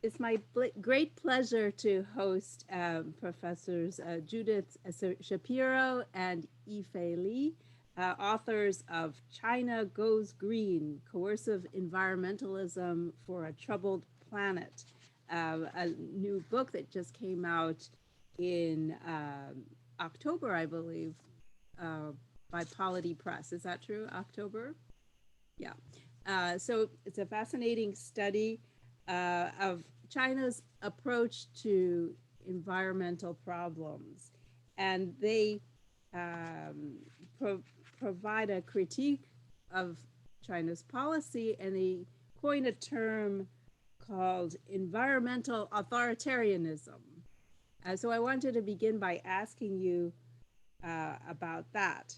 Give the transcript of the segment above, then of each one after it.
It's my great pleasure to host Professors Judith Shapiro and Yifei Li, authors of China Goes Green, Coercive Environmentalism for a Troubled Planet, a new book that just came out in October, I believe, by Polity Press. Is that true? October? Yeah. So it's a fascinating study of China's approach to environmental problems. And they provide a critique of China's policy, and they coin a term called environmental authoritarianism. So I wanted to begin by asking you about that.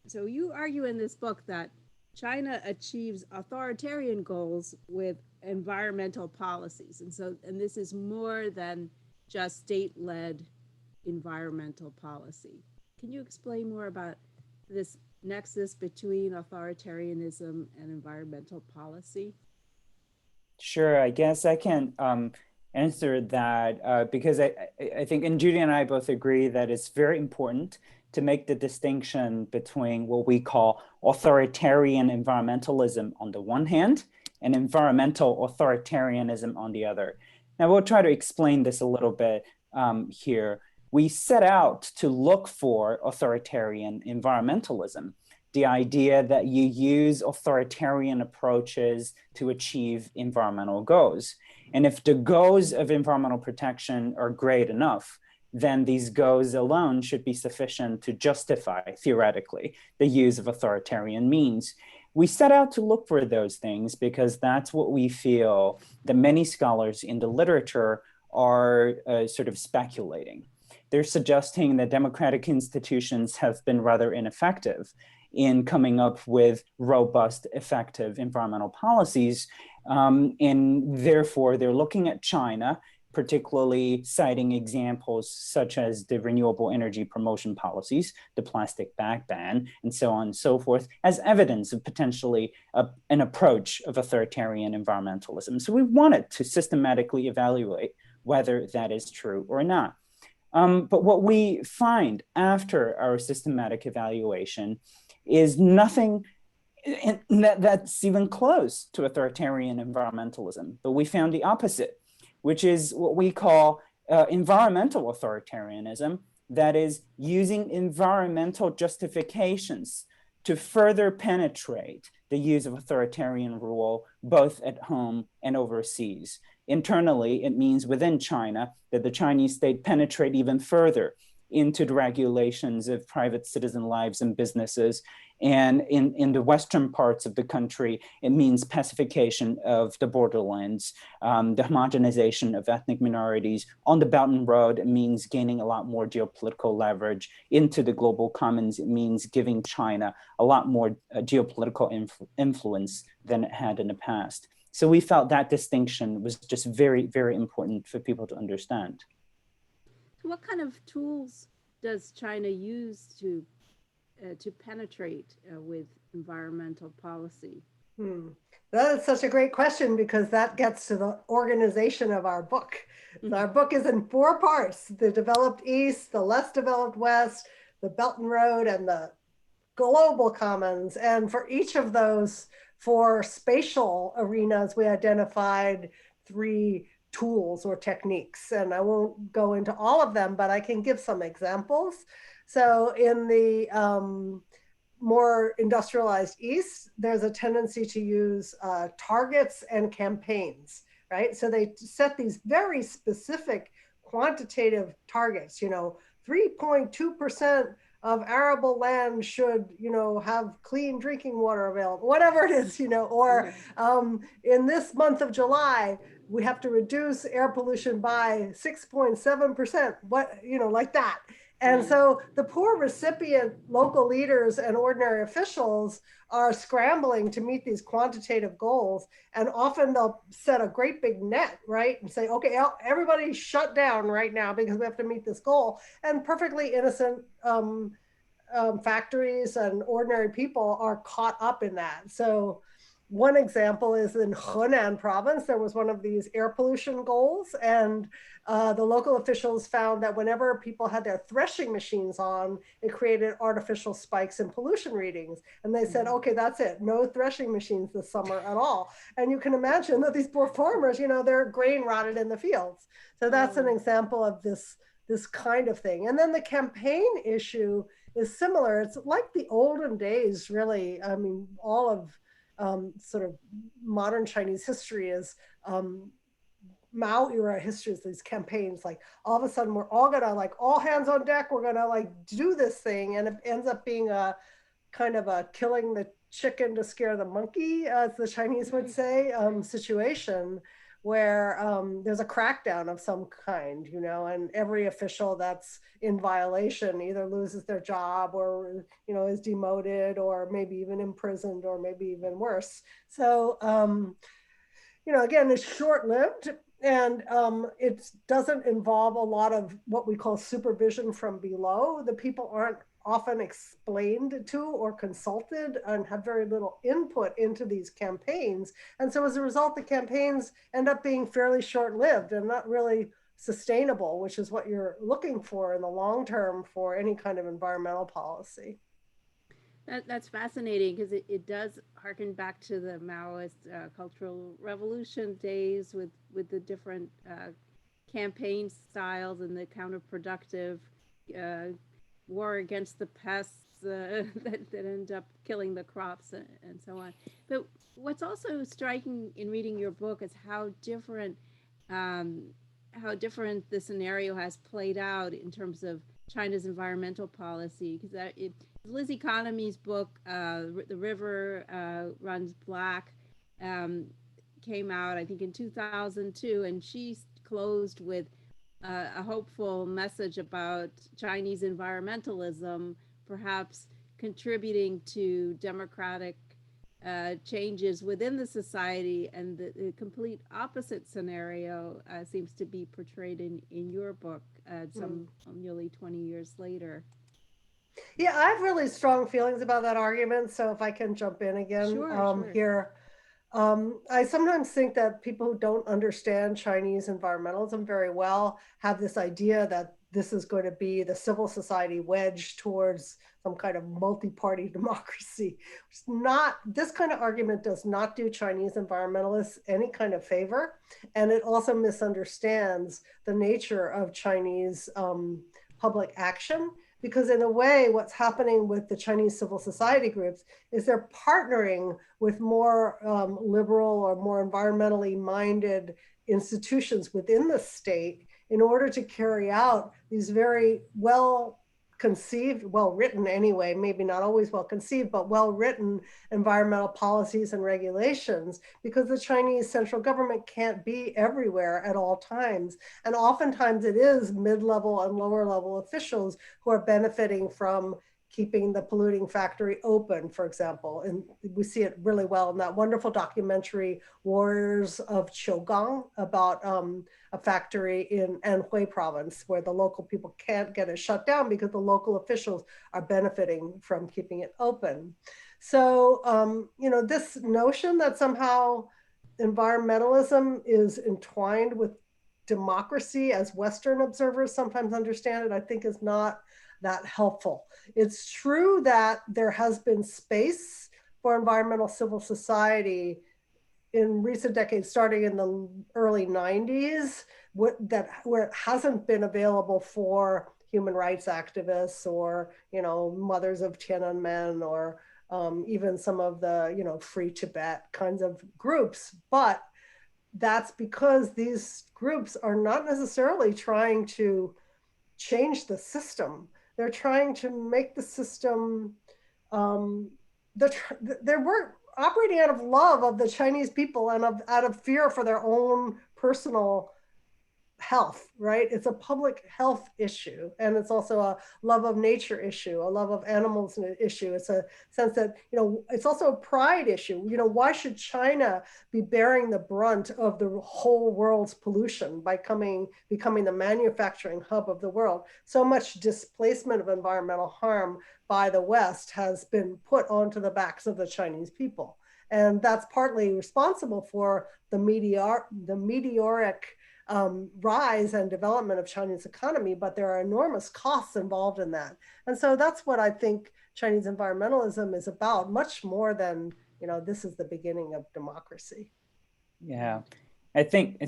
So you argue in this book that China achieves authoritarian goals with environmental policies. And this is more than just state-led environmental policy. Can you explain more about this nexus between authoritarianism and environmental policy? Sure, I guess I can answer that because I think, and Judy and I both agree that it's very important to make the distinction between what we call authoritarian environmentalism on the one hand and environmental authoritarianism on the other. Now, we'll try to explain this a little bit here. We set out to look for authoritarian environmentalism, the idea that you use authoritarian approaches to achieve environmental goals. And if the goals of environmental protection are great enough, then these goals alone should be sufficient to justify, theoretically, the use of authoritarian means. We set out to look for those things because that's what we feel that many scholars in the literature are sort of speculating. They're suggesting that democratic institutions have been rather ineffective in coming up with robust, effective environmental policies. And therefore, they're looking at China, particularly citing examples such as the renewable energy promotion policies, the plastic bag ban, and so on and so forth, as evidence of potentially an approach of authoritarian environmentalism. So we wanted to systematically evaluate whether that is true or not. But what we find after our systematic evaluation is nothing that's even close to authoritarian environmentalism. But we found the opposite, which is what we call environmental authoritarianism, that is using environmental justifications to further penetrate the use of authoritarian rule, both at home and overseas. Internally, it means within China that the Chinese state penetrate even further into the regulations of private citizen lives and businesses. And in the western parts of the country, it means pacification of the borderlands, the homogenization of ethnic minorities. On the Belt and Road, it means gaining a lot more geopolitical leverage. Into the global commons, it means giving China a lot more geopolitical influence than it had in the past. So we felt that distinction was just very, very important for people to understand. What kind of tools does China use to penetrate with environmental policy? That is such a great question because that gets to the organization of our book. So our book is in 4 parts: the developed East, the less developed West, the Belt and Road, and the global commons. And for each of those 4 spatial arenas, we identified 3 tools or techniques. And I won't go into all of them, but I can give some examples. So in the more industrialized East, there's a tendency to use targets and campaigns, right? So they set these very specific quantitative targets, 3.2% of arable land should, have clean drinking water available, whatever it is, or in this month of July, we have to reduce air pollution by 6.7%, like that. And so the poor recipient local leaders and ordinary officials are scrambling to meet these quantitative goals. And often they'll set a great big net, right? And say, okay, everybody shut down right now because we have to meet this goal. And perfectly innocent factories and ordinary people are caught up in that. So one example is in Henan province, there was one of these air pollution goals, and the local officials found that whenever people had their threshing machines on, it created artificial spikes in pollution readings. And they said, okay, that's it, no threshing machines this summer at all. And you can imagine that these poor farmers, their grain rotted in the fields. So that's an example of this kind of thing. And then the campaign issue is similar. It's like the olden days, really. I mean, all of sort of modern Chinese history is Mao era history is these campaigns. Like all of a sudden we're all gonna, like, all hands on deck, we're gonna like do this thing, and it ends up being a kind of a killing the chicken to scare the monkey, as the Chinese would say, situation, where there's a crackdown of some kind, and every official that's in violation either loses their job or, is demoted or maybe even imprisoned or maybe even worse. So, again, it's short-lived, and it doesn't involve a lot of what we call supervision from below. The people aren't often explained to or consulted and have very little input into these campaigns. And so as a result, the campaigns end up being fairly short-lived and not really sustainable, which is what you're looking for in the long term for any kind of environmental policy. That's fascinating, because it does harken back to the Maoist Cultural Revolution days with the different campaign styles and the counterproductive war against the pests that end up killing the crops and so on. But what's also striking in reading your book is how different the scenario has played out in terms of China's environmental policy. Because Liz Economy's book, The River Runs Black, came out, I think, in 2002, and she closed with a hopeful message about Chinese environmentalism perhaps contributing to democratic changes within the society, and the complete opposite scenario seems to be portrayed in your book some nearly 20 years later. Yeah, I have really strong feelings about that argument. So if I can jump in again Sure. here. I sometimes think that people who don't understand Chinese environmentalism very well have this idea that this is going to be the civil society wedge towards some kind of multi-party democracy. It's not, this kind of argument does not do Chinese environmentalists any kind of favor. And it also misunderstands the nature of Chinese public action. Because in a way, what's happening with the Chinese civil society groups is they're partnering with more liberal or more environmentally minded institutions within the state in order to carry out these very well-conceived, well-written anyway, maybe not always well-conceived, but well-written environmental policies and regulations, because the Chinese central government can't be everywhere at all times. And oftentimes it is mid-level and lower-level officials who are benefiting from keeping the polluting factory open, for example. And we see it really well in that wonderful documentary, Warriors of Qiugang, about a factory in Anhui province where the local people can't get it shut down because the local officials are benefiting from keeping it open. So, this notion that somehow environmentalism is entwined with democracy, as Western observers sometimes understand it, I think is not that helpful. It's true that there has been space for environmental civil society in recent decades, starting in the early 90s, where it hasn't been available for human rights activists or, mothers of Tiananmen or even some of the, Free Tibet kinds of groups. But that's because these groups are not necessarily trying to change the system. They're trying to make the system, they weren't operating out of love of the Chinese people and out of fear for their own personal health, right? It's a public health issue. And it's also a love of nature issue, a love of animals issue. It's a sense that, it's also a pride issue. Why should China be bearing the brunt of the whole world's pollution by becoming the manufacturing hub of the world? So much displacement of environmental harm by the West has been put onto the backs of the Chinese people. And that's partly responsible for the meteoric rise and development of Chinese economy, but there are enormous costs involved in that. And so that's what I think Chinese environmentalism is about, much more than, this is the beginning of democracy. Yeah. I think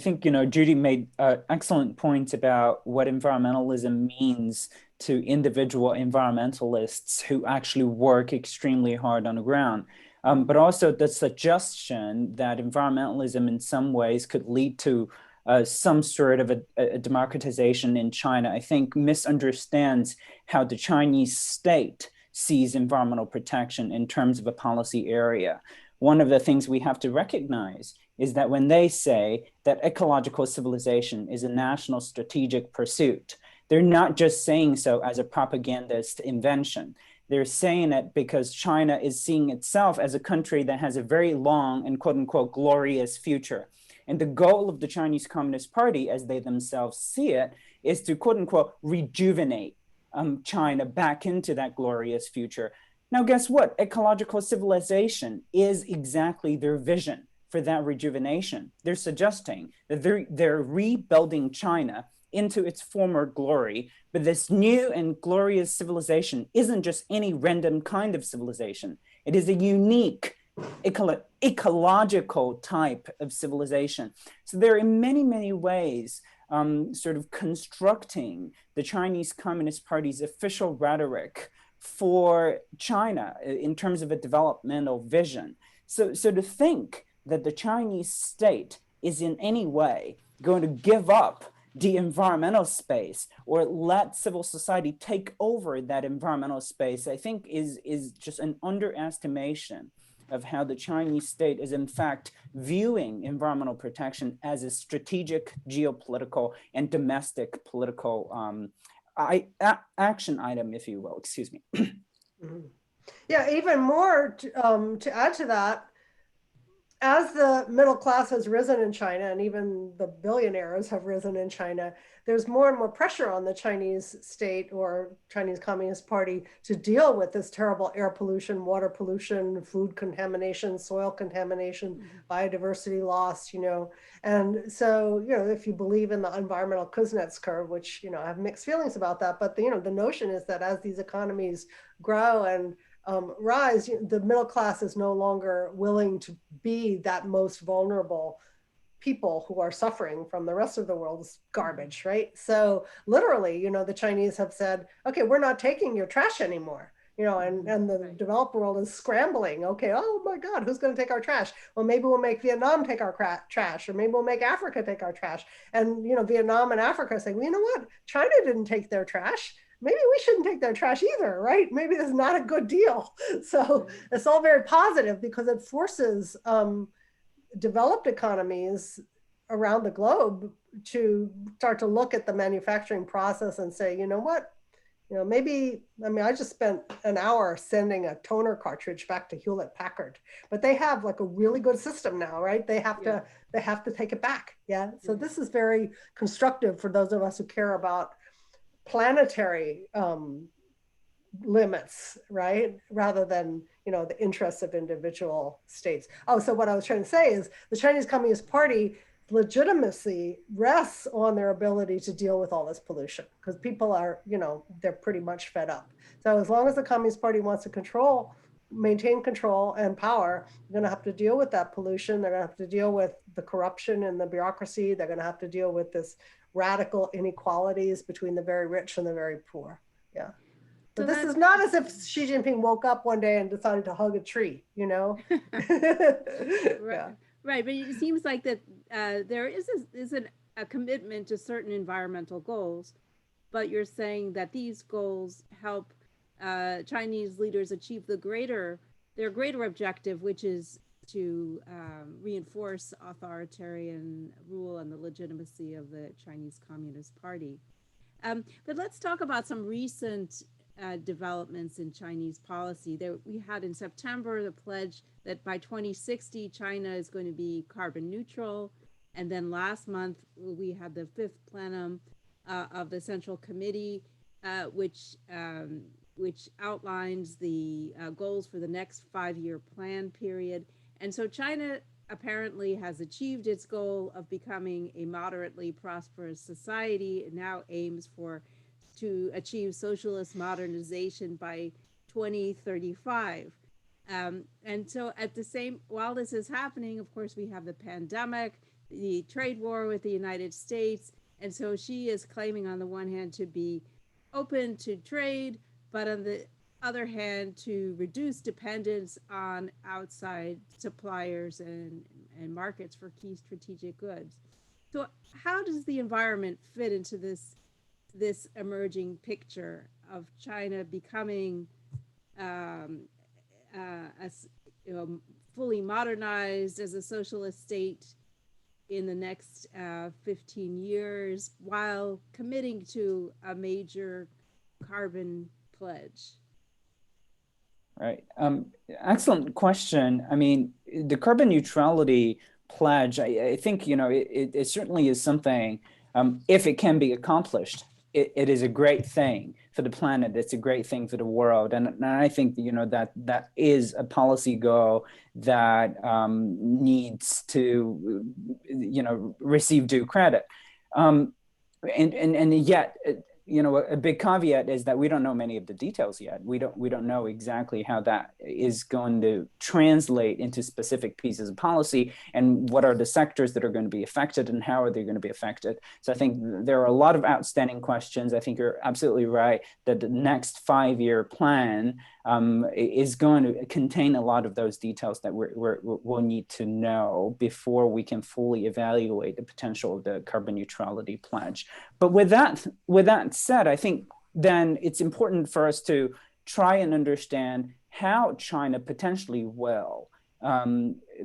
Judy made excellent points about what environmentalism means to individual environmentalists who actually work extremely hard on the ground. But also the suggestion that environmentalism in some ways could lead to some sort of a democratization in China, I think misunderstands how the Chinese state sees environmental protection in terms of a policy area. One of the things we have to recognize is that when they say that ecological civilization is a national strategic pursuit, they're not just saying so as a propagandist invention. They're saying it because China is seeing itself as a country that has a very long and quote unquote glorious future. And the goal of the Chinese Communist Party, as they themselves see it, is to quote unquote rejuvenate China back into that glorious future. Now, guess what? Ecological civilization is exactly their vision for that rejuvenation. They're suggesting that they're rebuilding China into its former glory, but this new and glorious civilization isn't just any random kind of civilization. It is a unique ecological type of civilization. So they're in many, many ways sort of constructing the Chinese Communist Party's official rhetoric for China in terms of a developmental vision. So to think that the Chinese state is in any way going to give up the environmental space or let civil society take over that environmental space, I think is just an underestimation of how the Chinese state is in fact viewing environmental protection as a strategic, geopolitical, and domestic political action item, if you will, excuse me. Yeah, even more to add to that, as the middle class has risen in China, and even the billionaires have risen in China, there's more and more pressure on the Chinese state or Chinese Communist Party to deal with this terrible air pollution, water pollution, food contamination, soil contamination, biodiversity loss, And so, if you believe in the environmental Kuznets curve, which, I have mixed feelings about that, but the notion is that as these economies grow and rise, the middle class is no longer willing to be that most vulnerable people who are suffering from the rest of the world's garbage, right? So literally, the Chinese have said, okay, we're not taking your trash anymore, and the developed world is scrambling. Okay, oh my God, who's going to take our trash? Well, maybe we'll make Vietnam take our trash, or maybe we'll make Africa take our trash. And, Vietnam and Africa are saying, well, you know what? China didn't take their trash. Maybe we shouldn't take their trash either, right? Maybe this is not a good deal. So it's all very positive because it forces developed economies around the globe to start to look at the manufacturing process and say, you know what? Maybe, I just spent an hour sending a toner cartridge back to Hewlett Packard, but they have like a really good system now, right? They have to take it back. Yeah. So this is very constructive for those of us who care about planetary limits, right? Rather than, the interests of individual states. Oh, so what I was trying to say is the Chinese Communist Party legitimacy rests on their ability to deal with all this pollution because people are, they're pretty much fed up. So as long as the Communist Party wants to maintain control and power, they're going to have to deal with that pollution. They're going to have to deal with the corruption and the bureaucracy. They're going to have to deal with this radical inequalities between the very rich and the very poor. Yeah. But this is not as if Xi Jinping woke up one day and decided to hug a tree, Right. Yeah. Right. But it seems like that there is a commitment to certain environmental goals, but you're saying that these goals help Chinese leaders achieve their greater objective, which is to reinforce authoritarian rule and the legitimacy of the Chinese Communist Party. But let's talk about some recent developments in Chinese policy. We had in September the pledge that by 2060, China is going to be carbon neutral. And then last month, we had the fifth plenum of the Central Committee, which outlines the goals for the next 5-year plan period. And so China apparently has achieved its goal of becoming a moderately prosperous society. It now aims to achieve socialist modernization by 2035. And so while this is happening, of course, we have the pandemic, the trade war with the United States. And so she is claiming on the one hand to be open to trade, but on the other hand, to reduce dependence on outside suppliers and markets for key strategic goods. So how does the environment fit into this emerging picture of China becoming fully modernized as a socialist state in the next 15 years while committing to a major carbon pledge? Right. Excellent question. I mean, the carbon neutrality pledge, I think, it certainly is something, if it can be accomplished, it is a great thing for the planet. It's a great thing for the world. And I think, that is a policy goal that needs to, receive due credit. And yet, a big caveat is that we don't know many of the details yet. We don't know exactly how that is going to translate into specific pieces of policy, and what are the sectors that are going to be affected, and how are they going to be affected. So I think there are a lot of outstanding questions. I think you're absolutely right that the next 5-year plan is going to contain a lot of those details that we'll need to know before we can fully evaluate the potential of the carbon neutrality pledge. But with that said, I think then it's important for us to try and understand how China potentially will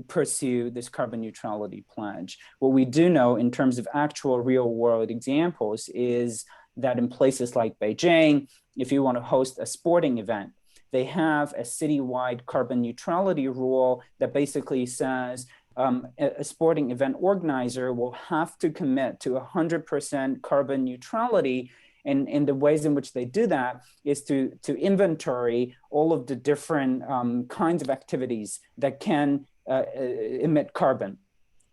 pursue this carbon neutrality pledge. What we do know in terms of actual real world examples is that in places like Beijing, if you want to host a sporting event, they have a citywide carbon neutrality rule that basically says a sporting event organizer will have to commit to 100% carbon neutrality. And the ways in which they do that is to inventory all of the different kinds of activities that can emit carbon.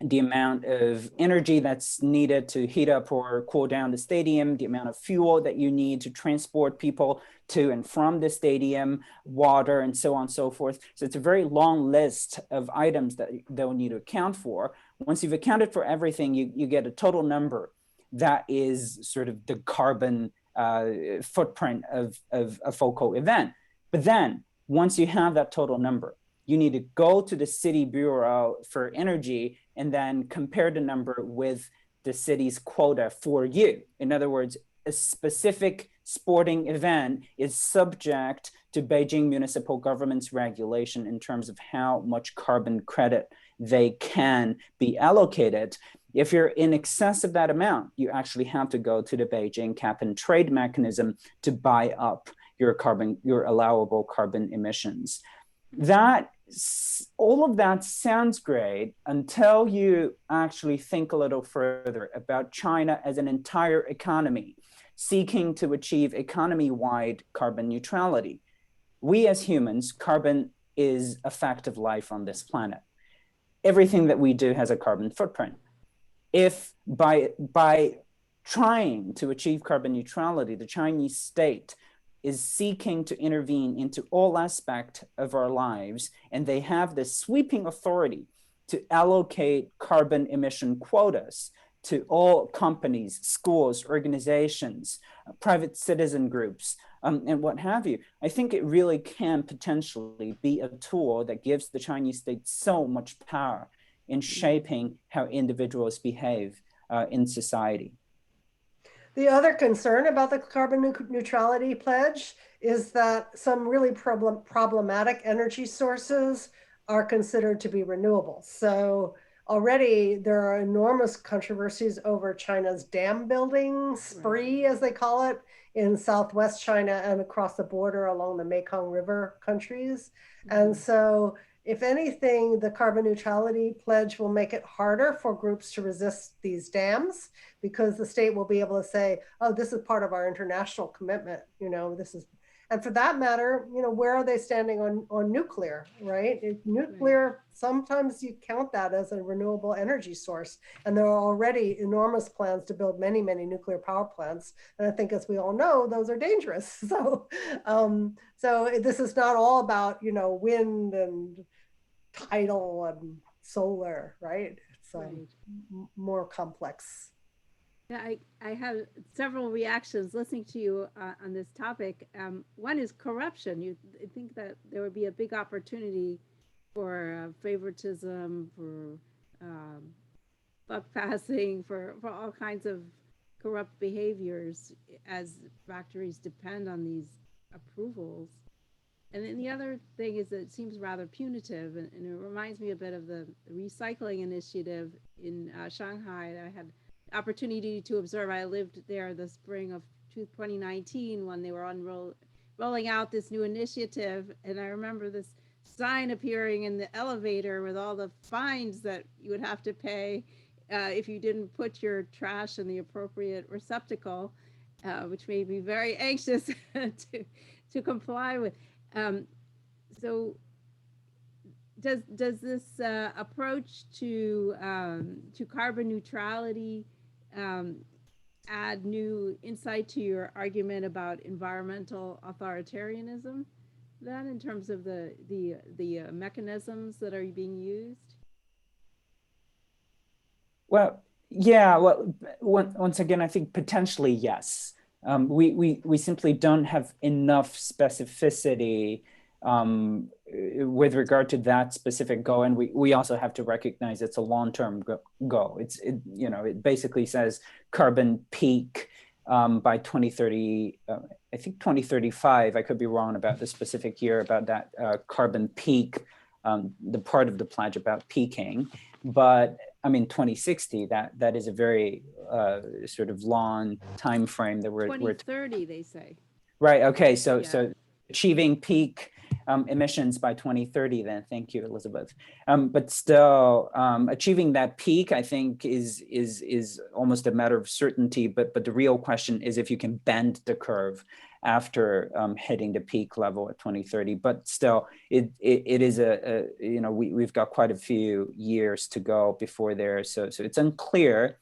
The amount of energy that's needed to heat up or cool down the stadium, the amount of fuel that you need to transport people to and from the stadium, water, and so on and so forth. So it's a very long list of items that they'll need to account for. Once you've accounted for everything, you get a total number that is sort of the carbon footprint of a focal event. But then once you have that total number, you need to go to the city bureau for energy and then compare the number with the city's quota for you. In other words, a specific sporting event is subject to Beijing municipal government's regulation in terms of how much carbon credit they can be allocated. If you're in excess of that amount, you actually have to go to the Beijing cap and trade mechanism to buy up your allowable carbon emissions. All of that sounds great until you actually think a little further about China as an entire economy seeking to achieve economy-wide carbon neutrality. We as humans, carbon is a fact of life on this planet. Everything that we do has a carbon footprint. If by trying to achieve carbon neutrality, the Chinese state is seeking to intervene into all aspects of our lives, and they have this sweeping authority to allocate carbon emission quotas to all companies, schools, organizations, private citizen groups, and what have you. I think it really can potentially be a tool that gives the Chinese state so much power in shaping how individuals behave in society. The other concern about the carbon neutrality pledge is that some really problematic energy sources are considered to be renewable. So already there are enormous controversies over China's dam building spree, as they call it, in Southwest China and across the border along the Mekong River countries. And so if anything, the carbon neutrality pledge will make it harder for groups to resist these dams, because the state will be able to say, oh, this is part of our international commitment. And for that matter, where are they standing on nuclear, right? Nuclear, sometimes you count that as a renewable energy source. And there are already enormous plans to build many, many nuclear power plants. And I think, as we all know, those are dangerous. So this is not all about, wind and tidal and solar, right? It's more complex. Yeah, I have several reactions listening to you on this topic. One is corruption. You think that there would be a big opportunity for favoritism, for buck passing, for all kinds of corrupt behaviors as factories depend on these approvals. And then the other thing is that it seems rather punitive, and it reminds me a bit of the recycling initiative in Shanghai that I had opportunity to observe. I lived there the spring of 2019 when they were rolling out this new initiative, and I remember this sign appearing in the elevator with all the fines that you would have to pay if you didn't put your trash in the appropriate receptacle, which made me very anxious to comply with. So does this approach to carbon neutrality add new insight to your argument about environmental authoritarianism then, in terms of the mechanisms that are being used? Well, yeah. Well, once again, I think potentially yes. We simply don't have enough specificity with regard to that specific goal, and we also have to recognize it's a long-term goal. It basically says carbon peak by 2030. I think 2035. I could be wrong about the specific year about that carbon peak, the part of the pledge about peaking, but I mean 2060. That is a very sort of long time frame that we're 2030. They say. Right. Okay. So achieving peak emissions by 2030. Then, thank you, Elizabeth. But still, achieving that peak, I think, is almost a matter of certainty. But the real question is if you can bend the curve after hitting the peak level at 2030. But still, it is we've got quite a few years to go before there. So it's unclear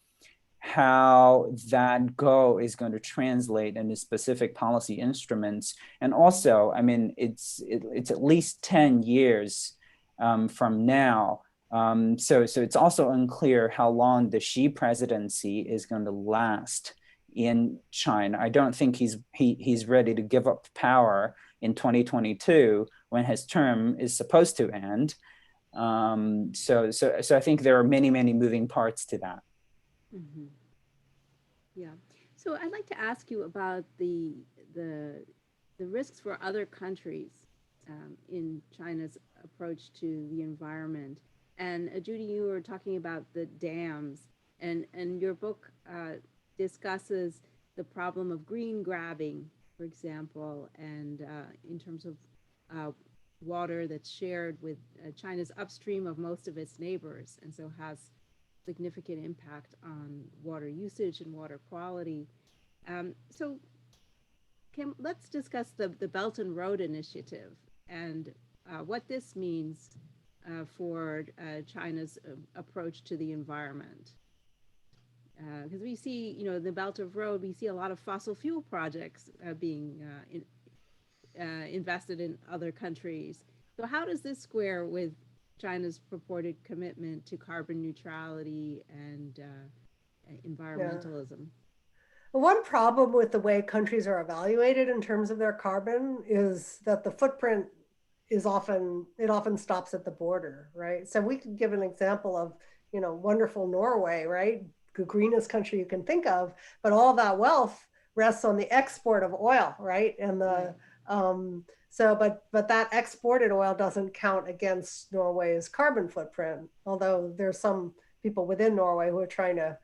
how that goal is going to translate into specific policy instruments. And also, I mean, it's at least 10 years from now. So it's also unclear how long the Xi presidency is going to last in China. I don't think he's ready to give up power in 2022 when his term is supposed to end. So I think there are many moving parts to that. Mm-hmm. Yeah. So I'd like to ask you about the risks for other countries in China's approach to the environment. And Judy, you were talking about the dams, and your book discusses the problem of green grabbing, for example, and in terms of water that's shared with China's upstream of most of its neighbors, and so has significant impact on water usage and water quality. So let's discuss the Belt and Road Initiative and what this means for China's approach to the environment. Because we see, the Belt of Road, we see a lot of fossil fuel projects being invested in other countries. So how does this square with China's purported commitment to carbon neutrality and environmentalism? One problem with the way countries are evaluated in terms of their carbon is that the footprint often stops at the border, right? So we could give an example of, wonderful Norway, right? The greenest country you can think of, but all that wealth rests on the export of oil, right? And but that exported oil doesn't count against Norway's carbon footprint, although there's some people within Norway who are trying to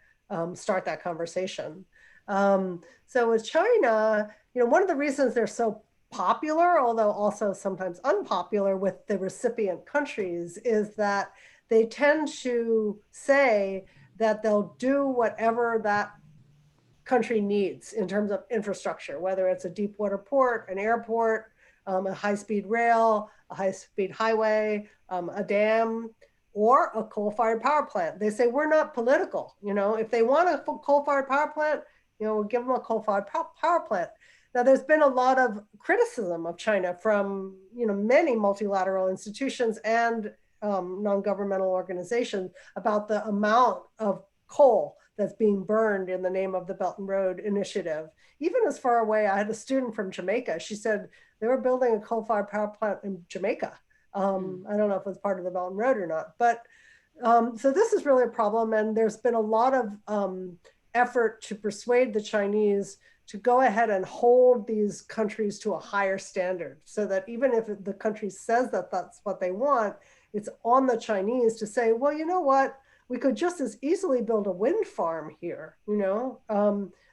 start that conversation. So with China, one of the reasons they're so popular, although also sometimes unpopular with the recipient countries, is that they tend to say that they'll do whatever that country needs in terms of infrastructure, whether it's a deep water port, an airport, a high-speed rail, a high-speed highway, a dam, or a coal-fired power plant. They say, we're not political. If they want a coal-fired power plant, we'll give them a coal-fired power plant. Now, there's been a lot of criticism of China from many multilateral institutions and non-governmental organizations about the amount of coal that's being burned in the name of the Belt and Road Initiative. Even as far away, I had a student from Jamaica. She said they were building a coal-fired power plant in Jamaica. I don't know if it was part of the Belt and Road or not, but so this is really a problem. And there's been a lot of effort to persuade the Chinese to go ahead and hold these countries to a higher standard, so that even if the country says that that's what they want, it's on the Chinese to say, well, you know what? We could just as easily build a wind farm here,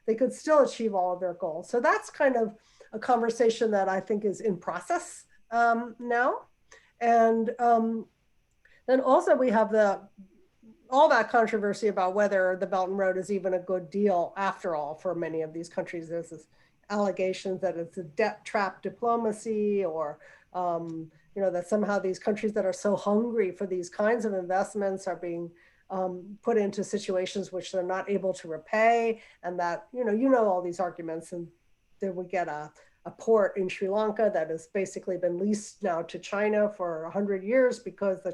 they could still achieve all of their goals. So that's kind of a conversation that I think is in process now. And then also we have all that controversy about whether the Belt and Road is even a good deal after all for many of these countries. There's this allegations that it's a debt trap diplomacy, or that somehow these countries that are so hungry for these kinds of investments are being put into situations which they're not able to repay, and that all these arguments. And then we get a port in Sri Lanka that has basically been leased now to China for 100 years because the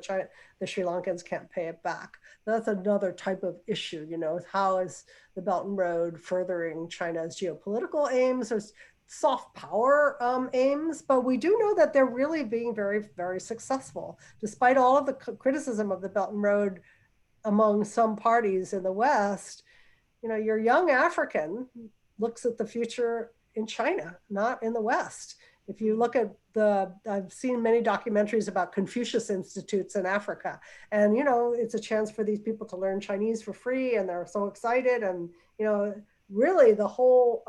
Sri Lankans can't pay it back. That's another type of issue, how is the Belt and Road furthering China's geopolitical aims or soft power aims? But we do know that they're really being very, very successful, despite all of the criticism of the Belt and Road among some parties in the West. Your young African looks at the future in China, not in the West. If you look at I've seen many documentaries about Confucius Institutes in Africa, and it's a chance for these people to learn Chinese for free, and they're so excited. And really the whole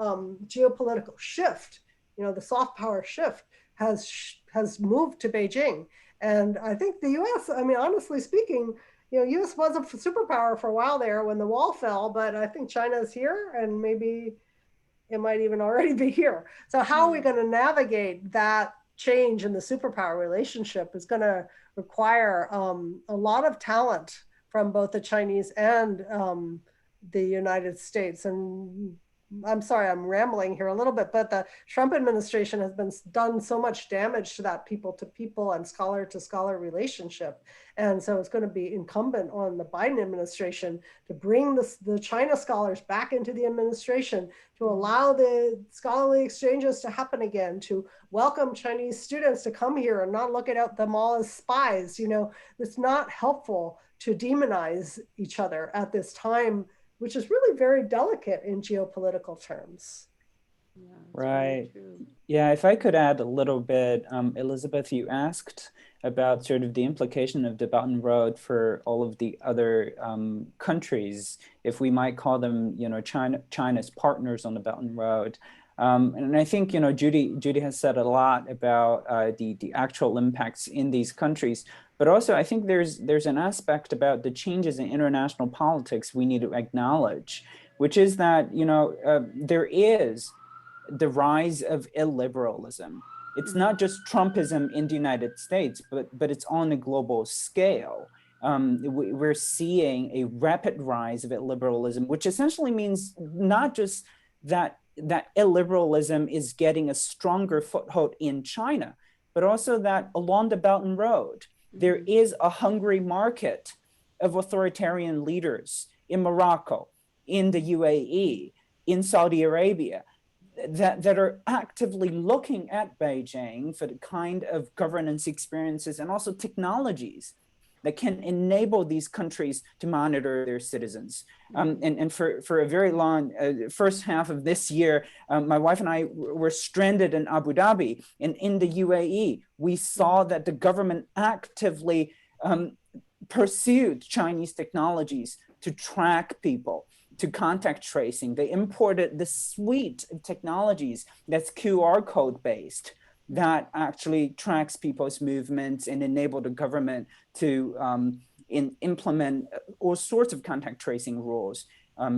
geopolitical shift, the soft power shift has moved to Beijing. And I think the US, honestly speaking, US was a superpower for a while there when the wall fell, but I think China's here, and maybe it might even already be here. So how are we going to navigate that change in the superpower relationship is going to require a lot of talent from both the Chinese and the United States. And I'm sorry, I'm rambling here a little bit, but the Trump administration has done so much damage to that people-to-people and scholar-to-scholar relationship. And so it's going to be incumbent on the Biden administration to bring the China scholars back into the administration, to allow the scholarly exchanges to happen again, to welcome Chinese students to come here and not look at them all as spies. It's not helpful to demonize each other at this time, which is really very delicate in geopolitical terms. Yeah, right. Yeah, if I could add a little bit, Elizabeth, you asked about sort of the implication of the Belt and Road for all of the other countries, if we might call them, China's partners on the Belt and Road. And I think, Judy has said a lot about the actual impacts in these countries. But also, I think there's an aspect about the changes in international politics we need to acknowledge, which is that, there is the rise of illiberalism. It's not just Trumpism in the United States, but it's on a global scale. We're seeing a rapid rise of illiberalism, which essentially means not just that illiberalism is getting a stronger foothold in China, but also that along the Belt and Road, there is a hungry market of authoritarian leaders in Morocco, in the UAE, in Saudi Arabia, that are actively looking at Beijing for the kind of governance experiences and also technologies that can enable these countries to monitor their citizens. And for a very long first half of this year, my wife and I were stranded in Abu Dhabi. And in the UAE, we saw that the government actively pursued Chinese technologies to track people, to contact tracing. They imported the suite of technologies that's QR code based, that actually tracks people's movements and enable the government to implement all sorts of contact tracing rules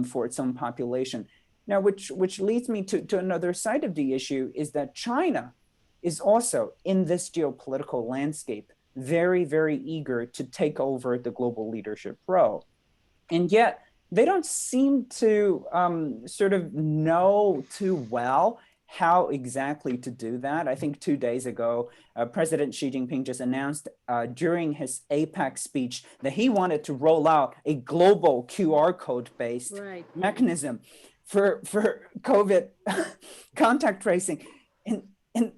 for its own population. Now, which leads me to another side of the issue, is that China is also in this geopolitical landscape very, very eager to take over the global leadership role. And yet they don't seem to sort of know too well how exactly to do that. I think 2 days ago, President Xi Jinping just announced during his APEC speech that he wanted to roll out a global QR code-based mechanism for COVID contact tracing. And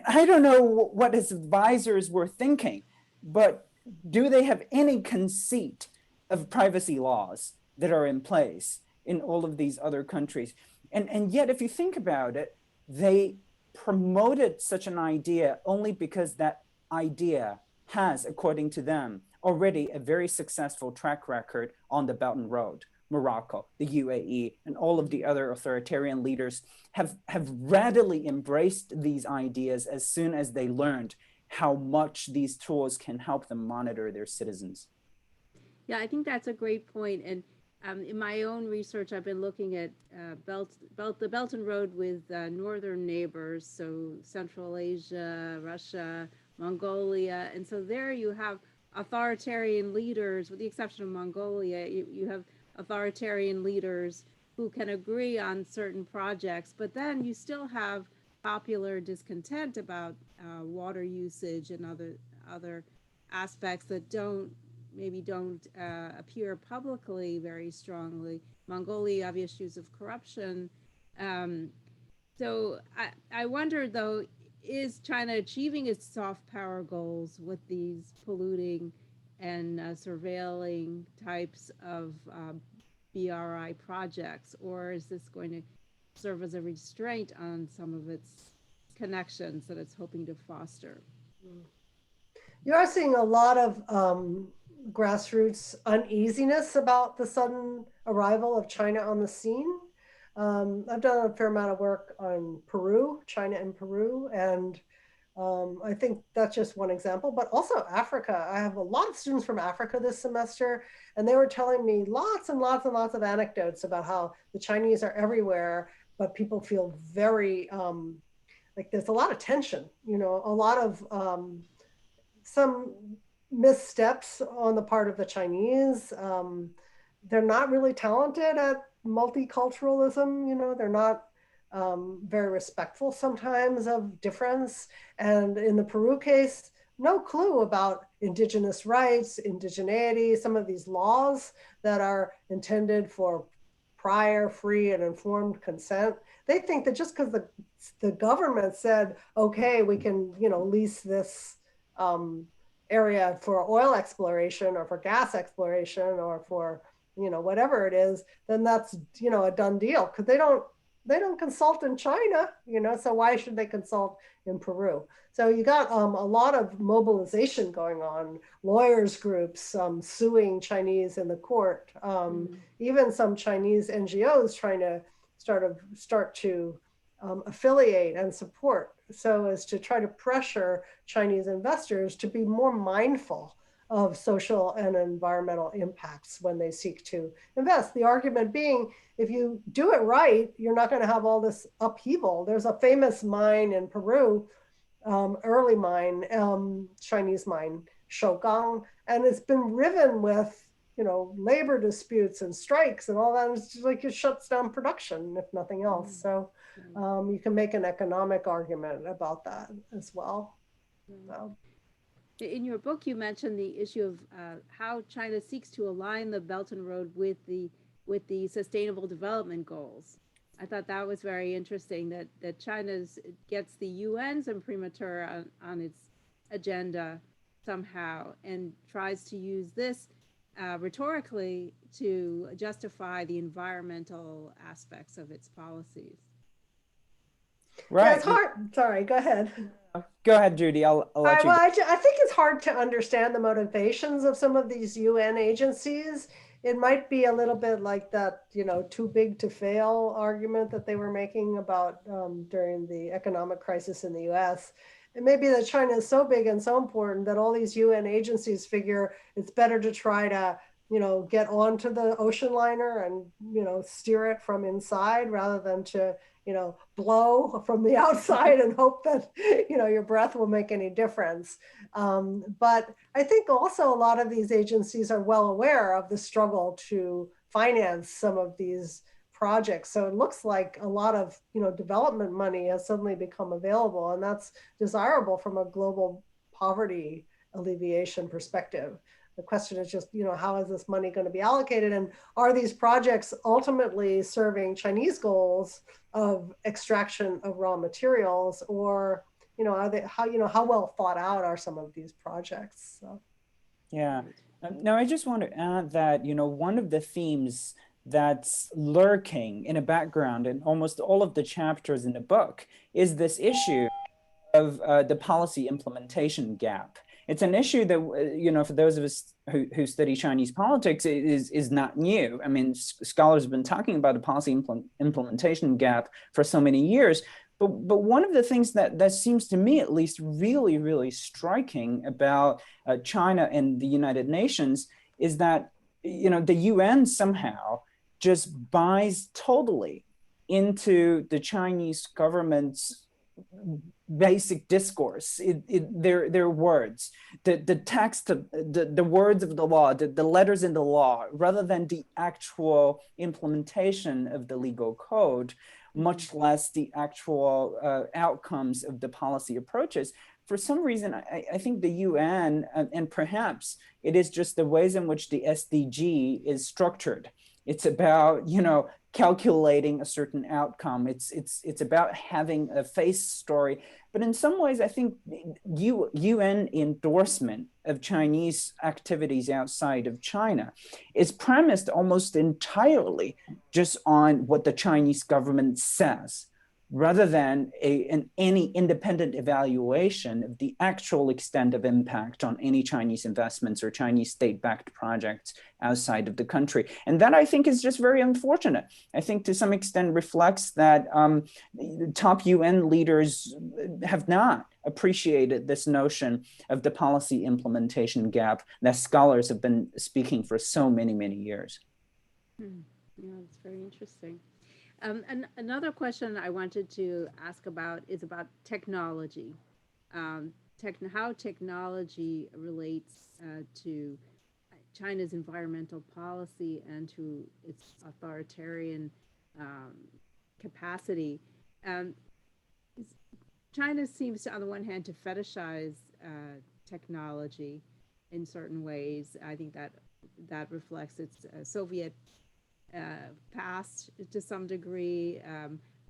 I don't know what his advisors were thinking, but do they have any conceit of privacy laws that are in place in all of these other countries? And yet, if you think about it, they promoted such an idea only because that idea has, according to them, already a very successful track record on the Belt and Road. Morocco, the UAE, and all of the other authoritarian leaders have readily embraced these ideas as soon as they learned how much these tools can help them monitor their citizens. Yeah, I think that's a great point. And in my own research, I've been looking at the Belt and Road with northern neighbors, so Central Asia, Russia, Mongolia. And so there you have authoritarian leaders, with the exception of Mongolia, you have authoritarian leaders who can agree on certain projects, but then you still have popular discontent about water usage and other aspects that maybe don't appear publicly very strongly. Mongolia, you have issues of corruption. So I wonder, though, is China achieving its soft power goals with these polluting and surveilling types of BRI projects, or is this going to serve as a restraint on some of its connections that it's hoping to foster? You are seeing a lot of grassroots uneasiness about the sudden arrival of China on the scene. I've done a fair amount of work on Peru, China and Peru, and I think that's just one example, but also Africa. I have a lot of students from Africa this semester, and they were telling me lots and lots and lots of anecdotes about how the Chinese are everywhere, but people feel very, like there's a lot of tension, a lot of some missteps on the part of the Chinese. They're not really talented at multiculturalism, they're not very respectful sometimes of difference. And in the Peru case, no clue about indigenous rights, indigeneity, some of these laws that are intended for prior, free, and informed consent. They think that just because the government said, okay, we can, lease this area for oil exploration or for gas exploration or for, whatever it is, then that's, a done deal, because they don't consult in China, so why should they consult in Peru? So you got a lot of mobilization going on, lawyers groups suing Chinese in the court, even some Chinese NGOs trying to start to affiliate and support, so as to try to pressure Chinese investors to be more mindful of social and environmental impacts when they seek to invest. The argument being, if you do it right, you're not going to have all this upheaval. There's a famous mine in Peru, early mine, Chinese mine, Shougang, and it's been riven with, labor disputes and strikes and all that. It's just like it shuts down production, if nothing else. So you can make an economic argument about that as well. So. In your book, you mentioned the issue of how China seeks to align the Belt and Road with the Sustainable Development Goals. I thought that was very interesting, that China gets the UN's imprimatur on its agenda somehow and tries to use this rhetorically to justify the environmental aspects of its policies. Right. Yeah, it's hard. Sorry, go ahead. Go ahead, Judy. I'll let you. Well, I think it's hard to understand the motivations of some of these UN agencies. It might be a little bit like that, too big to fail argument that they were making about during the economic crisis in the US. It may be that China is so big and so important that all these UN agencies figure it's better to try to get onto the ocean liner and, steer it from inside rather than to, blow from the outside and hope that, your breath will make any difference. But I think also a lot of these agencies are well aware of the struggle to finance some of these projects. So it looks like a lot of, development money has suddenly become available, and that's desirable from a global poverty alleviation perspective. The question is just, how is this money going to be allocated? And are these projects ultimately serving Chinese goals of extraction of raw materials, or, are they, how well thought out are some of these projects? So. Yeah. Now, I just want to add that, one of the themes that's lurking in a background in almost all of the chapters in the book is this issue of the policy implementation gap. It's an issue that, for those of us who study Chinese politics, is not new. I mean, scholars have been talking about the policy implementation gap for so many years. But one of the things that seems to me, at least, really, really striking about China and the United Nations is that, the UN somehow just buys totally into the Chinese government's basic discourse, their words, the text, the words of the law, the letters in the law, rather than the actual implementation of the legal code, much less the actual outcomes of the policy approaches. For some reason, I think the UN, and perhaps it is just the ways in which the SDG is structured. It's about, calculating a certain outcome. It's about having a face story. But in some ways, I think UN endorsement of Chinese activities outside of China is premised almost entirely just on what the Chinese government says, rather than any independent evaluation of the actual extent of impact on any Chinese investments or Chinese state-backed projects outside of the country. And that, I think, is just very unfortunate. I think to some extent reflects that top UN leaders have not appreciated this notion of the policy implementation gap that scholars have been speaking for so many, many years. Yeah, it's very interesting. And another question I wanted to ask about is about technology, how technology relates to China's environmental policy and to its authoritarian capacity. China seems to, on the one hand, to fetishize technology in certain ways. I think that reflects its Soviet past to some degree,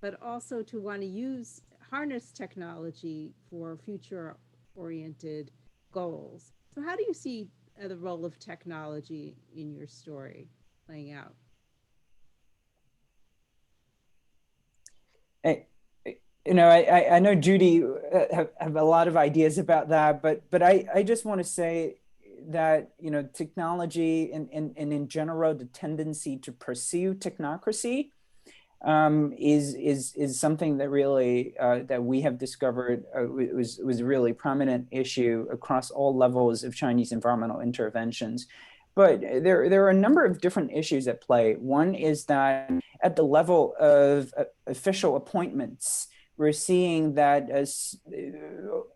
but also to want to harness technology for future-oriented goals. So how do you see the role of technology in your story playing out? I know Judy have a lot of ideas about that, but I just want to say that technology and in general the tendency to pursue technocracy is something that really that we have discovered was a really prominent issue across all levels of Chinese environmental interventions. But there are a number of different issues at play. One is that at the level of official appointments, we're seeing that as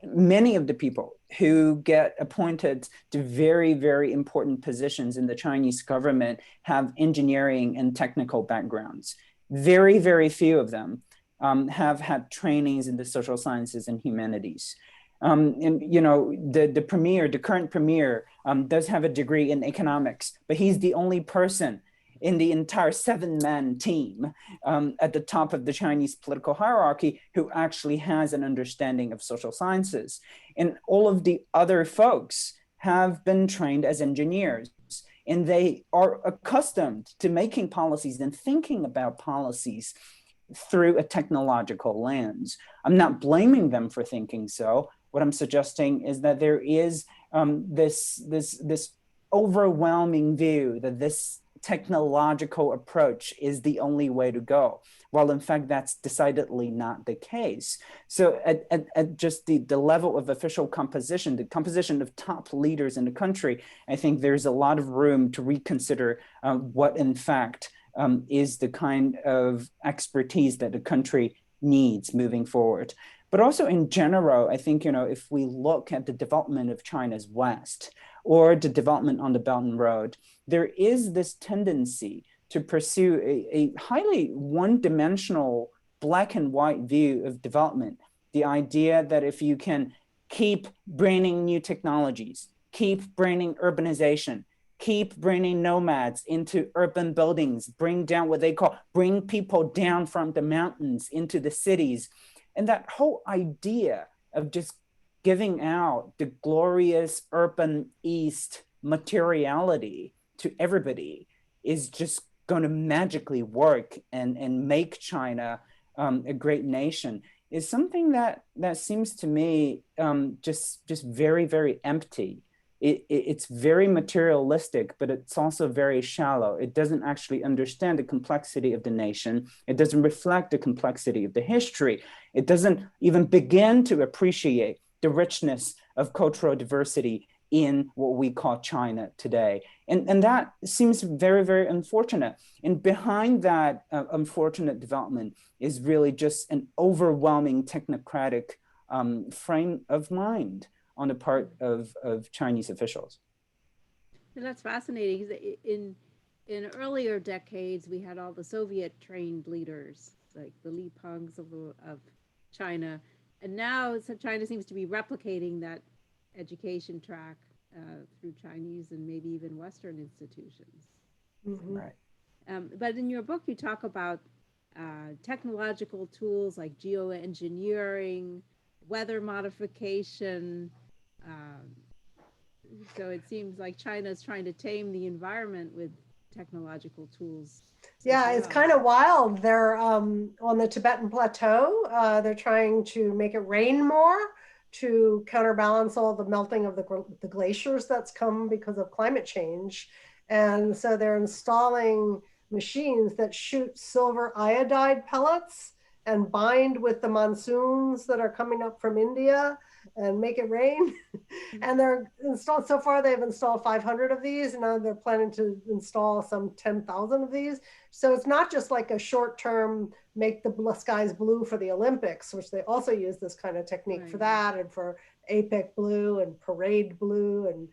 many of the people who get appointed to very, very important positions in the Chinese government have engineering and technical backgrounds. Very, very few of them have had trainings in the social sciences and humanities. And the current premier does have a degree in economics, but he's the only person in the entire 7-man team at the top of the Chinese political hierarchy who actually has an understanding of social sciences. And all of the other folks have been trained as engineers, and they are accustomed to making policies and thinking about policies through a technological lens. I'm not blaming them for thinking so. What I'm suggesting is that there is this overwhelming view that this technological approach is the only way to go, while in fact that's decidedly not the case. So at just the level of official composition, the composition of top leaders in the country, I think there's a lot of room to reconsider what in fact is the kind of expertise that the country needs moving forward. But also in general, I think, if we look at the development of China's West or the development on the Belt and Road, there is this tendency to pursue a highly one-dimensional black and white view of development. The idea that if you can keep bringing new technologies, keep bringing urbanization, keep bringing nomads into urban buildings, bring people down from the mountains into the cities. And that whole idea of just giving out the glorious urban East materiality to everybody is just going to magically work and make China a great nation is something that seems to me just very, very empty. It's very materialistic, but it's also very shallow. It doesn't actually understand the complexity of the nation. It doesn't reflect the complexity of the history. It doesn't even begin to appreciate the richness of cultural diversity in what we call China today. And that seems very, very unfortunate. And behind that unfortunate development is really just an overwhelming technocratic frame of mind on the part of Chinese officials. And that's fascinating. In earlier decades, we had all the Soviet-trained leaders, like the Li Pengs of China. And now China seems to be replicating that education track through Chinese and maybe even Western institutions. Mm-hmm. Right. But in your book, you talk about technological tools like geoengineering, weather modification. So it seems like China is trying to tame the environment with technological tools. Yeah, it's kind of wild. They're on the Tibetan plateau. They're trying to make it rain more to counterbalance all the melting of the glaciers that's come because of climate change. And so they're installing machines that shoot silver iodide pellets and bind with the monsoons that are coming up from India and make it rain. And they're installed, so far they've installed 500 of these, and now they're planning to install some 10,000 of these. So it's not just like a short-term make the skies blue for the Olympics, which they also use this kind of technique for that, and for APEC blue and parade blue, and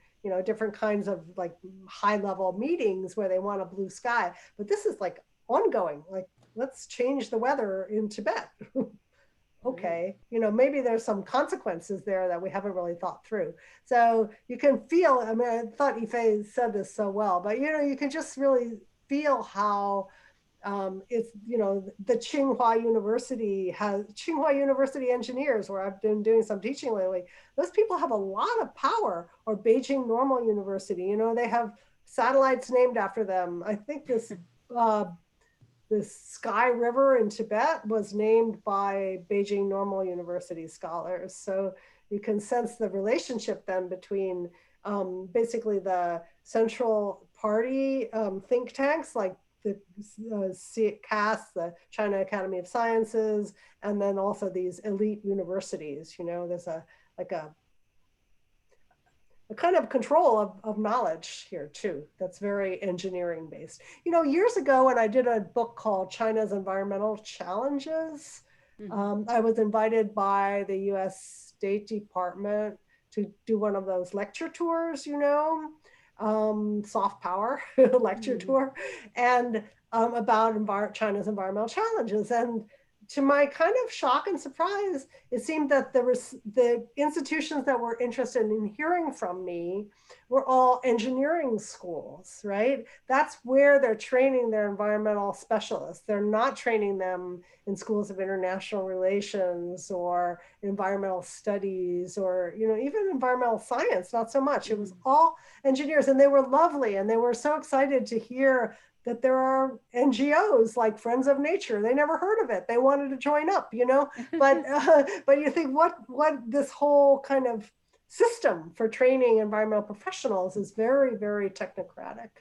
different kinds of like high-level meetings where they want a blue sky. But this is like ongoing, like let's change the weather in Tibet. Okay, maybe there's some consequences there that we haven't really thought through. So you can feel, I mean, I thought Yifei said this so well, but you can just really feel how it's, the Tsinghua University engineers, where I've been doing some teaching lately, those people have a lot of power, or Beijing Normal University, they have satellites named after them. I think this Sky River in Tibet was named by Beijing Normal University scholars. So you can sense the relationship then between basically the central party think tanks like the CAS, the China Academy of Sciences, and then also these elite universities. There's a kind of control of knowledge here too, that's very engineering based. Years ago when I did a book called China's Environmental Challenges, I was invited by the US State Department to do one of those lecture tours, soft power lecture tour, and about China's environmental challenges. And to my kind of shock and surprise, it seemed that the institutions that were interested in hearing from me were all engineering schools, right? That's where they're training their environmental specialists. They're not training them in schools of international relations or environmental studies, or even environmental science, not so much. It was all engineers, and they were lovely, and they were so excited to hear that there are NGOs like Friends of Nature. They never heard of it. They wanted to join up, but you think what this whole kind of system for training environmental professionals is very, very technocratic.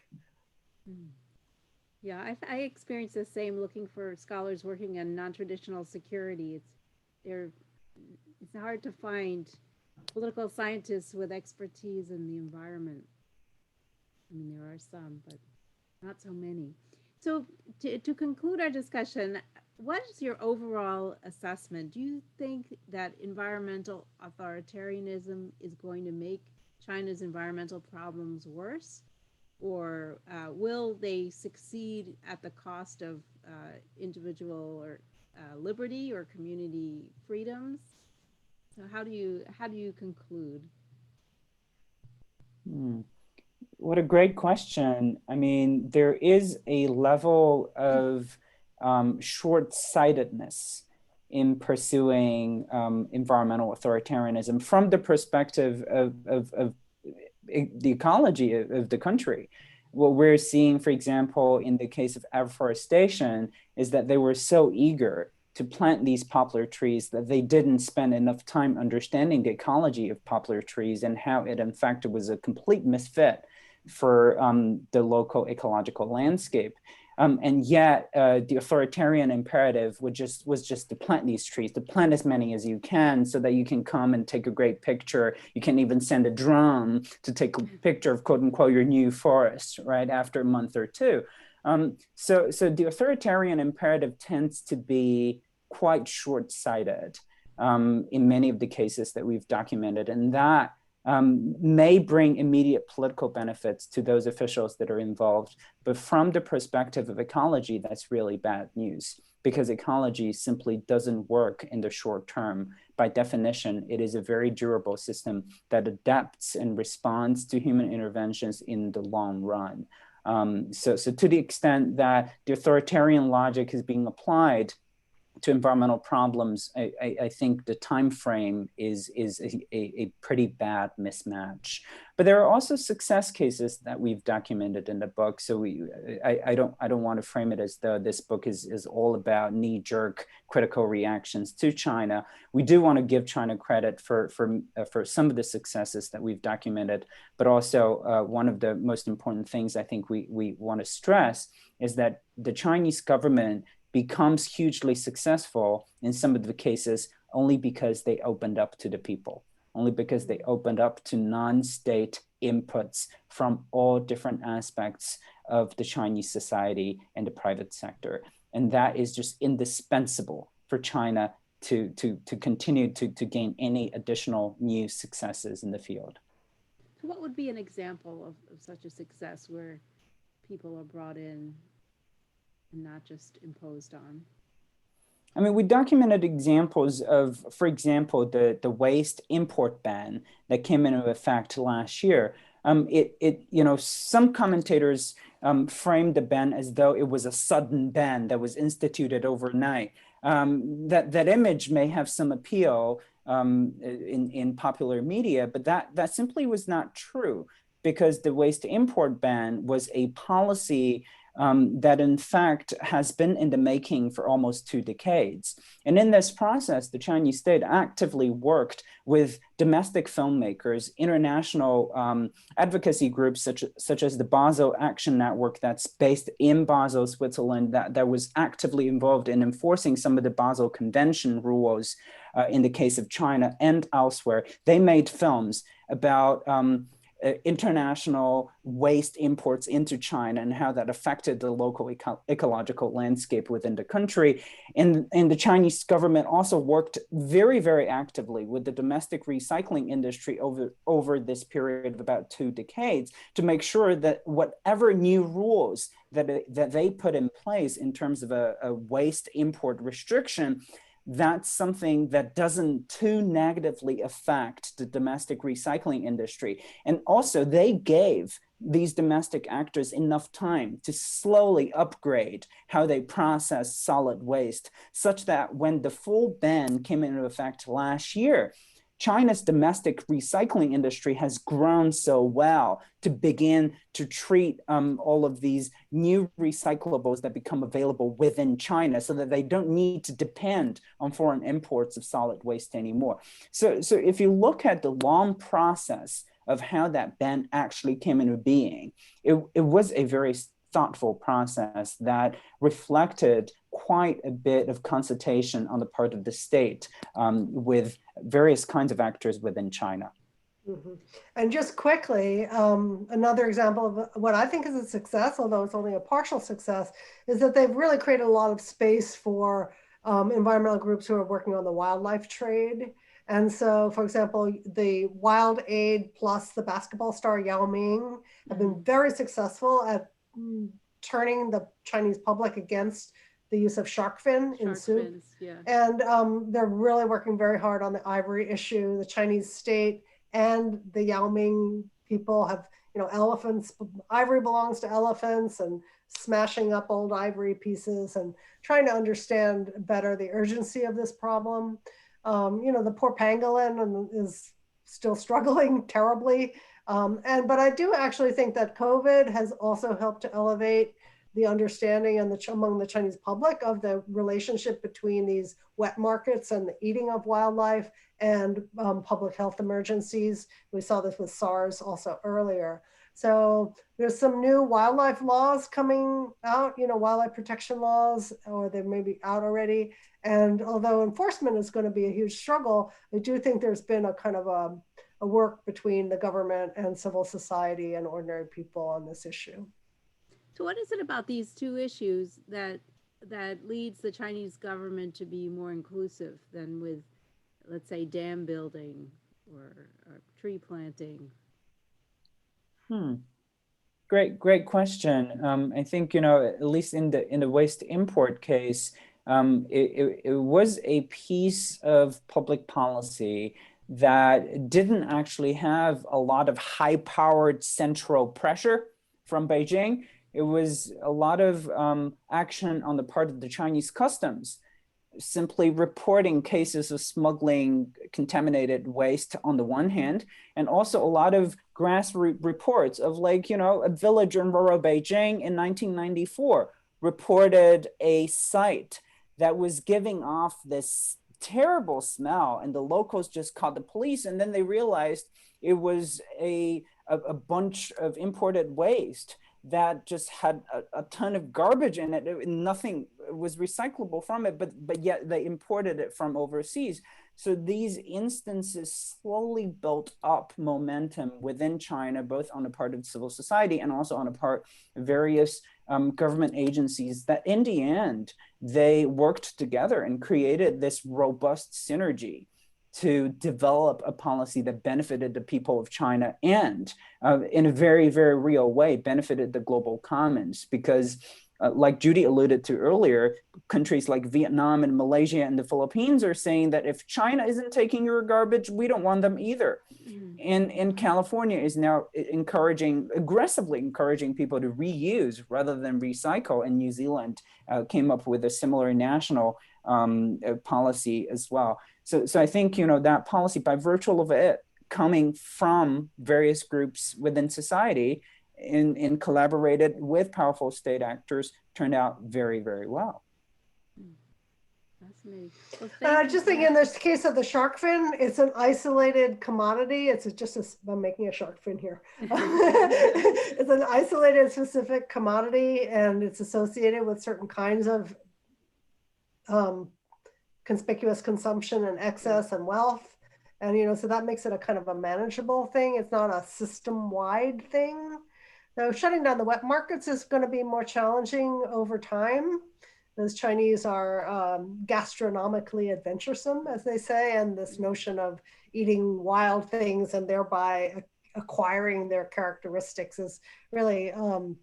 Yeah, I experienced the same looking for scholars working in non-traditional security. They're, it's hard to find political scientists with expertise in the environment. I mean, there are some, but not so many. So, to conclude our discussion, what is your overall assessment? Do you think that environmental authoritarianism is going to make China's environmental problems worse? Or will they succeed at the cost of individual or liberty or community freedoms? So how do you conclude? Hmm. What a great question. I mean, there is a level of short-sightedness in pursuing environmental authoritarianism from the perspective of the ecology of the country. What we're seeing, for example, in the case of afforestation, is that they were so eager to plant these poplar trees that they didn't spend enough time understanding the ecology of poplar trees and how it, in fact, was a complete misfit for the local ecological landscape. And yet the authoritarian imperative was just to plant these trees, to plant as many as you can so that you can come and take a great picture. You can even send a drone to take a picture of, quote unquote, your new forest, right, after a month or two. So the authoritarian imperative tends to be quite short-sighted in many of the cases that we've documented, and that may bring immediate political benefits to those officials that are involved. But from the perspective of ecology, that's really bad news, because ecology simply doesn't work in the short term. By definition, it is a very durable system that adapts and responds to human interventions in the long run. So to the extent that the authoritarian logic is being applied to environmental problems, I think the time frame is a pretty bad mismatch. But there are also success cases that we've documented in the book. So I don't want to frame it as though this book is all about knee-jerk critical reactions to China. We do want to give China credit for some of the successes that we've documented, but also one of the most important things I think we want to stress is that the Chinese government becomes hugely successful in some of the cases only because they opened up to the people, only because they opened up to non-state inputs from all different aspects of the Chinese society and the private sector. And that is just indispensable for China to continue to gain any additional new successes in the field. So what would be an example of such a success where people are brought in and not just imposed on? I mean, we documented examples of, for example, the waste import ban that came into effect last year. Some commentators framed the ban as though it was a sudden ban that was instituted overnight. That image may have some appeal in popular media, but that simply was not true, because the waste import ban was a policy that in fact has been in the making for almost 2 decades. And in this process, the Chinese state actively worked with domestic filmmakers, international advocacy groups such as the Basel Action Network that's based in Basel, Switzerland, that was actively involved in enforcing some of the Basel Convention rules in the case of China and elsewhere. They made films about international waste imports into China and how that affected the local ecological landscape within the country. And the Chinese government also worked very, very actively with the domestic recycling industry over this period of about 2 decades to make sure that whatever new rules that they put in place in terms of a waste import restriction, that's something that doesn't too negatively affect the domestic recycling industry. And also they gave these domestic actors enough time to slowly upgrade how they process solid waste, such that when the full ban came into effect last year, China's domestic recycling industry has grown so well to begin to treat all of these new recyclables that become available within China so that they don't need to depend on foreign imports of solid waste anymore. So if you look at the long process of how that ban actually came into being, it was a very thoughtful process that reflected quite a bit of consultation on the part of the state with various kinds of actors within China. Mm-hmm. And just quickly, another example of what I think is a success, although it's only a partial success, is that they've really created a lot of space for environmental groups who are working on the wildlife trade. And so, for example, the Wild Aid plus the basketball star Yao Ming have been very successful at turning the Chinese public against the use of shark fin in soup. Fins, yeah. And they're really working very hard on the ivory issue. The Chinese state and the Yao Ming people have, elephants, ivory belongs to elephants, and smashing up old ivory pieces and trying to understand better the urgency of this problem. The poor pangolin is still struggling terribly. But I do actually think that COVID has also helped to elevate the understanding among the Chinese public of the relationship between these wet markets and the eating of wildlife and public health emergencies. We saw this with SARS also earlier. So there's some new wildlife laws coming out, wildlife protection laws, or they may be out already. And although enforcement is going to be a huge struggle, I do think there's been a kind of a work between the government and civil society and ordinary people on this issue. So what is it about these two issues that leads the Chinese government to be more inclusive than with, let's say, dam building or tree planting? Great question. I think, at least in the waste import case, it was a piece of public policy that didn't actually have a lot of high-powered central pressure from Beijing. It was a lot of action on the part of the Chinese customs, simply reporting cases of smuggling contaminated waste on the one hand, and also a lot of grassroots reports of a village in rural Beijing in 1994 reported a site that was giving off this terrible smell, and the locals just called the police, and then they realized it was a bunch of imported waste that just had a ton of garbage in it. Nothing was recyclable from it, but yet they imported it from overseas. So these instances slowly built up momentum within China, both on the part of civil society and also on the part of various government agencies, that in the end, they worked together and created this robust synergy to develop a policy that benefited the people of China and in a very, very real way benefited the global commons. Because like Judy alluded to earlier, countries like Vietnam and Malaysia and the Philippines are saying that if China isn't taking your garbage, we don't want them either. And California is now aggressively encouraging people to reuse rather than recycle. And New Zealand came up with a similar national policy as well. So I think, that policy, by virtue of it coming from various groups within society and collaborated with powerful state actors, turned out very, very well. Fascinating. I just think in this case of the shark fin, it's an isolated commodity. I'm making a shark fin here. It's an isolated specific commodity, and it's associated with certain kinds of conspicuous consumption and excess and wealth. And, so that makes it a kind of a manageable thing. It's not a system-wide thing. Now, shutting down the wet markets is going to be more challenging over time. Those Chinese are gastronomically adventuresome, as they say, and this notion of eating wild things and thereby acquiring their characteristics is really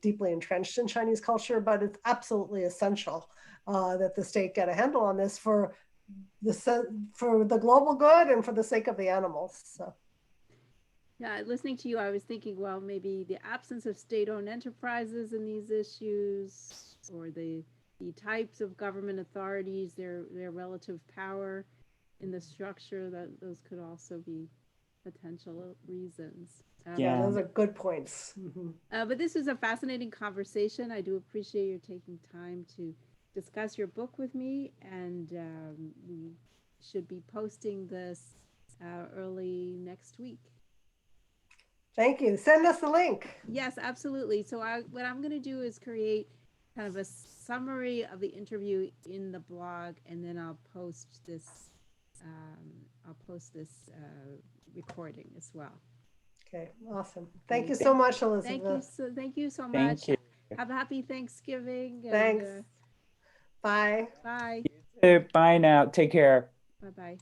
deeply entrenched in Chinese culture, but it's absolutely essential that the state get a handle on this for the global good and for the sake of the animals. So. Yeah, listening to you, I was thinking, well, maybe the absence of state-owned enterprises in these issues, or the types of government authorities, their relative power in the structure, that those could also be potential reasons. Yeah, those are good points. Mm-hmm. But this is a fascinating conversation. I do appreciate you taking time to discuss your book with me, and we should be posting this early next week. Thank you. Send us the link. Yes, absolutely. So what I'm going to do is create kind of a summary of the interview in the blog, and then I'll post this. Recording as well. Okay, awesome. Thank you so much, Elizabeth. Thank you so much. Thank you. Have a happy Thanksgiving. Thanks. Bye. Bye. Bye now. Take care. Bye-bye.